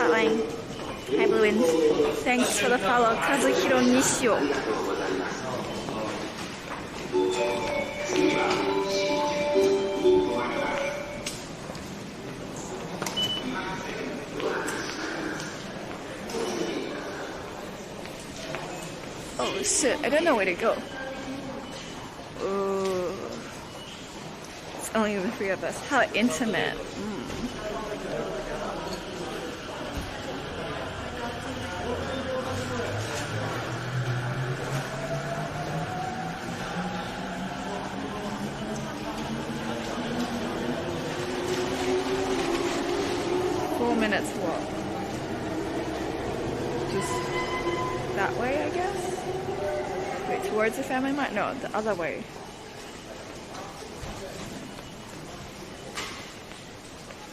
Hotline. Hi, Bluin. Thanks for the follow, Kazuhiro Nishio. Oh shit, I don't know where to go. Ooh. It's only the three of us. How intimate. Minutes walk. Just that way, I guess? Wait, towards the family mart? No, the other way.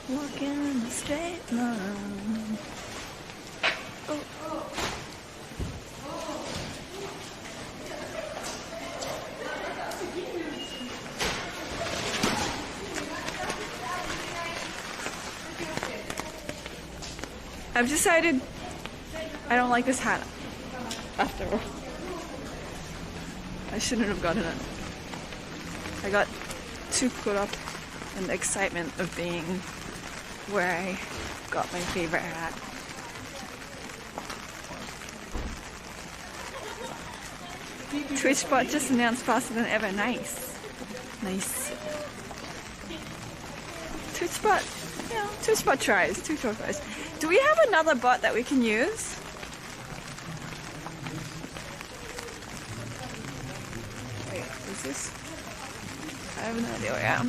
Walking the straight line. Oh. I've decided I don't like this hat after all. I shouldn't have gotten it. I got too caught up in the excitement of being where I got my favorite hat. TwitchBot just announced faster than ever. Nice. Nice. TwitchBot, you know, TwitchBot tries. TwitchBot tries. Do we have another bot that we can use? Wait, is this? I have no idea where I am.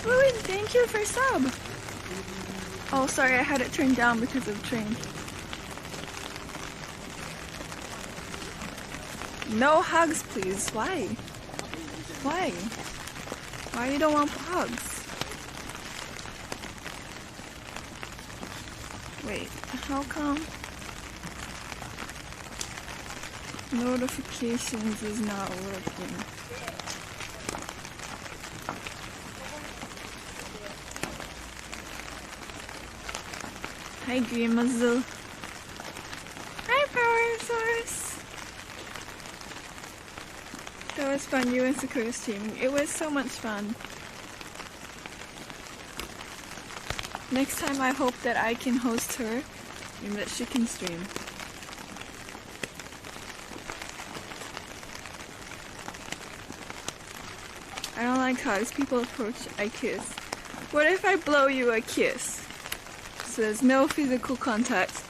Louis, thank you for sub. Oh, sorry, I had it turned down because of train. No hugs, please. Why? Why? Why you don't want hugs? Wait, how come notifications is not working? Hi, Green Muzzle. Hi, Power Source. That was fun, you and Sakura streaming. It was so much fun. Next time I hope that I can host her and that she can stream. I don't like hugs. People approach, I kiss. What if I blow you a kiss? So there's no physical contact,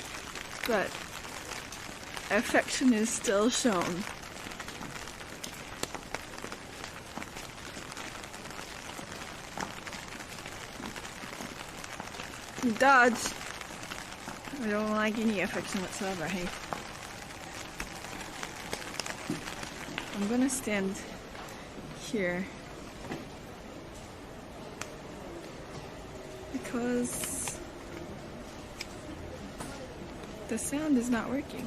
but affection is still shown. Dodge. I don't like any affection whatsoever, hey. I'm gonna stand here because the sound is not working.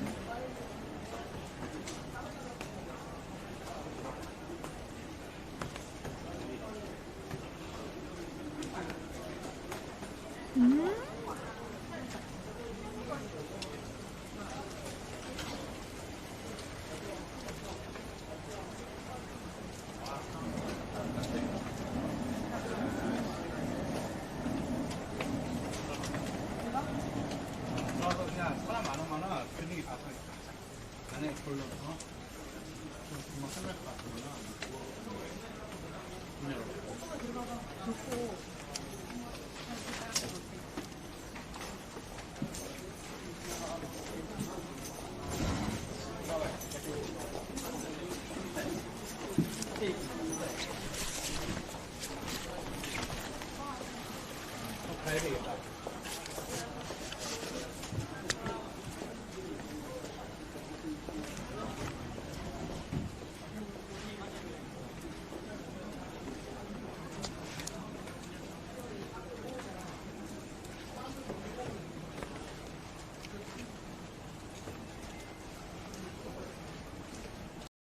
Maybe.